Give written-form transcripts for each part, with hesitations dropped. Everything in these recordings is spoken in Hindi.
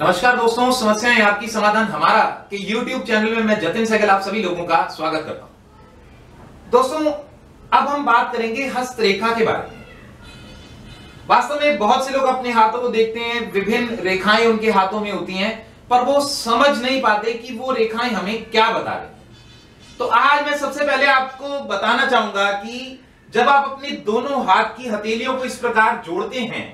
नमस्कार दोस्तों, समस्याएं आपकी समाधान हमारा के YouTube चैनल में मैं जतिन सहगल आप सभी लोगों का स्वागत करता हूं। दोस्तों, अब हम बात करेंगे हस्तरेखा के बारे में। वास्तव में बहुत से लोग अपने हाथों को देखते हैं, विभिन्न रेखाएं उनके हाथों में होती हैं, पर वो समझ नहीं पाते कि वो रेखाएं हमें क्या बता रही हैं। तो आज मैं सबसे पहले आपको बताना चाहूंगा कि जब आप अपने दोनों हाथ की हथेलियों को इस प्रकार जोड़ते हैं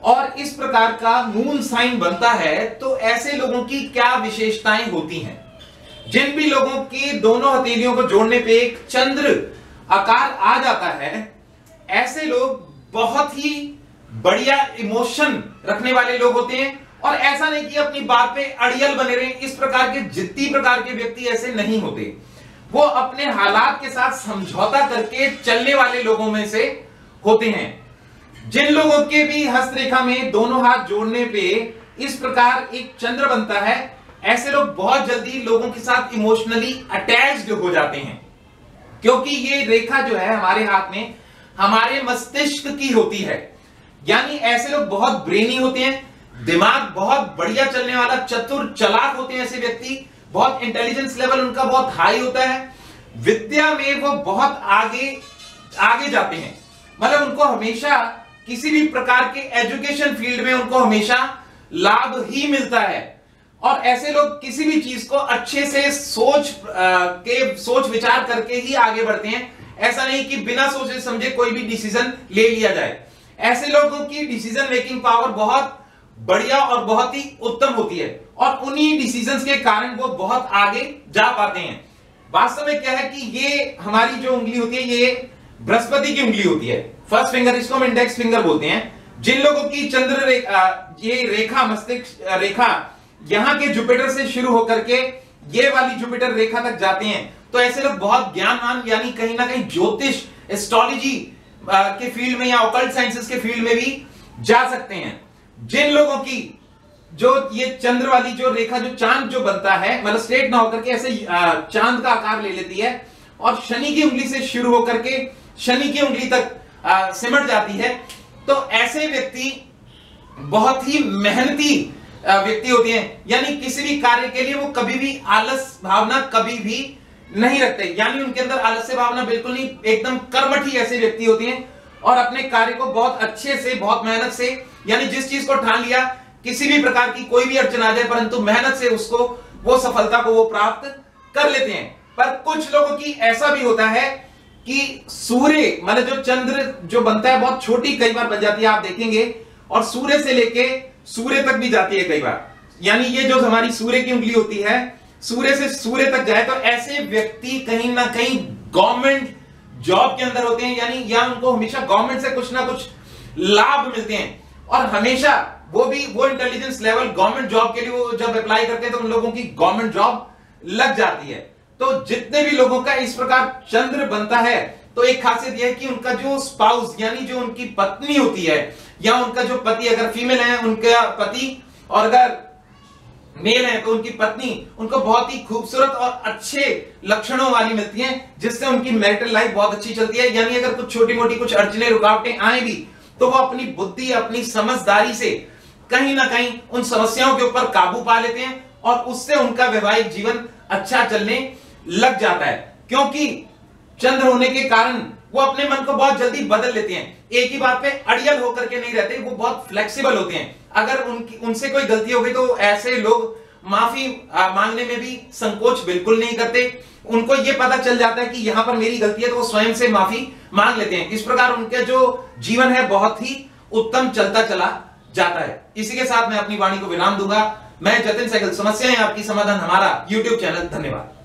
और इस प्रकार का मून साइन बनता है, तो ऐसे लोगों की क्या विशेषताएं होती हैं। जिन भी लोगों की दोनों हथेलियों को जोड़ने पे एक चंद्र आकार आ जाता है, ऐसे लोग बहुत ही बढ़िया इमोशन रखने वाले लोग होते हैं। और ऐसा नहीं कि अपनी बात पे अड़ियल बने रहे, इस प्रकार के जिद्दी प्रकार के व्यक्ति ऐसे नहीं होते। वो अपने हालात के साथ समझौता करके चलने वाले लोगों में से होते हैं। जिन लोगों के भी हस्तरेखा में दोनों हाथ जोड़ने पे इस प्रकार एक चंद्र बनता है, ऐसे लोग बहुत जल्दी लोगों के साथ इमोशनली अटैच्ड हो जाते हैं, क्योंकि ये रेखा जो है हमारे हाथ में हमारे मस्तिष्क की होती है। यानी ऐसे लोग बहुत ब्रेनी होते हैं, दिमाग बहुत बढ़िया चलने वाला, चतुर चालाक होते हैं। ऐसे व्यक्ति बहुत इंटेलिजेंस लेवल उनका बहुत हाई होता है, विद्या में वो बहुत आगे जाते हैं। मतलब उनको हमेशा किसी भी प्रकार के एजुकेशन फील्ड में उनको हमेशा लाभ ही मिलता है। और ऐसे लोग किसी भी चीज को अच्छे से सोच विचार करके ही आगे बढ़ते हैं। ऐसा नहीं कि बिना सोचे समझे कोई भी डिसीजन ले लिया जाए। ऐसे लोगों की डिसीजन मेकिंग पावर बहुत बढ़िया और बहुत ही उत्तम होती है, और उन्हीं डिसीजंस के कारण वो बहुत आगे जा पाते हैं। वास्तव में क्या है कि ये हमारी जो उंगली होती है, ये बृहस्पति की उंगली होती है, फर्स्ट फिंगर, इसको हम इंडेक्स फिंगर बोलते हैं। जिन लोगों की चंद्र ये रेखा, मस्तिष्क रेखा यहां के जुपिटर से शुरू होकर के ये वाली जुपिटर रेखा तक जाते हैं, तो ऐसे लोग बहुत ज्ञानवान, यानी कहीं ना कहीं ज्योतिष, एस्ट्रोलॉजी के फील्ड में या ऑकल्ट साइंसेस के फील्ड में भी जा सकते हैं। जिन लोगों की जो ये चंद्र वाली जो रेखा, जो चांद जो बनता है, मतलब स्ट्रेट ना होकर के ऐसे चांद का आकार ले लेती है और शनि की उंगली से शुरू होकर के शनि की उंगली तक सिमट जाती है, तो ऐसे व्यक्ति बहुत ही मेहनती व्यक्ति होते हैं। यानी किसी भी कार्य के लिए वो कभी भी आलस भावना कभी भी नहीं रखते, यानी उनके अंदर आलस्य भावना बिल्कुल नहीं, एकदम कर्मठी ऐसे व्यक्ति होते हैं। और अपने कार्य को बहुत अच्छे से, बहुत मेहनत से, यानी जिस चीज को ठान लिया, किसी भी प्रकार की कोई भी अड़चन आ जाए, परंतु मेहनत से उसको, वो सफलता को वो प्राप्त कर लेते हैं। पर कुछ लोगों की ऐसा भी होता है कि सूर्य, मतलब जो चंद्र जो बनता है, बहुत छोटी कई बार बन जाती है, आप देखेंगे, और सूर्य से लेके सूर्य तक भी जाती है कई बार। यानी ये जो हमारी सूर्य की उंगली होती है, सूर्य से सूर्य तक जाए, तो ऐसे व्यक्ति कहीं ना कहीं गवर्नमेंट जॉब के अंदर होते हैं, यानी या उनको हमेशा गवर्नमेंट से कुछ ना कुछ लाभ मिलते हैं। और हमेशा वो इंटेलिजेंस लेवल गवर्नमेंट जॉब के लिए वो जब अप्लाई करते हैं, तो उन लोगों की गवर्नमेंट जॉब लग जाती है। तो जितने भी लोगों का इस प्रकार चंद्र बनता है, तो एक खासियत यह है कि उनका जो स्पाउस, यानी जो उनकी पत्नी होती है, या उनका जो पति, अगर फीमेल है उनका पति, और अगर मेल है तो उनकी पत्नी, उनको बहुत ही खूबसूरत और अच्छे लक्षणों वाली मिलती हैं, जिससे उनकी मैरिटल लाइफ बहुत अच्छी चलती है। यानी अगर कुछ छोटी मोटी कुछ अड़चने रुकावटें आए भी, तो वो अपनी बुद्धि, अपनी समझदारी से कहीं ना कहीं उन समस्याओं के ऊपर काबू पा लेते हैं, और उससे उनका वैवाहिक जीवन अच्छा चलने लग जाता है। क्योंकि चंद्र होने के कारण वो अपने मन को बहुत जल्दी बदल लेते हैं, एक ही बात पे अड़ियल होकर के नहीं रहते, वो बहुत फ्लेक्सिबल होते हैं। अगर उनसे कोई गलती हो गई, तो ऐसे लोग माफी मांगने में भी संकोच बिल्कुल नहीं करते। उनको ये पता चल जाता है कि यहां पर मेरी गलती है, तो वो स्वयं से माफी मांग लेते हैं। इस प्रकार उनका जो जीवन है बहुत ही उत्तम चलता चला जाता है। इसी के साथ मैं अपनी वाणी को विराम दूंगा। मैं जतिन सहगल, समस्याएं आपकी समाधान हमारा, YouTube चैनल। धन्यवाद।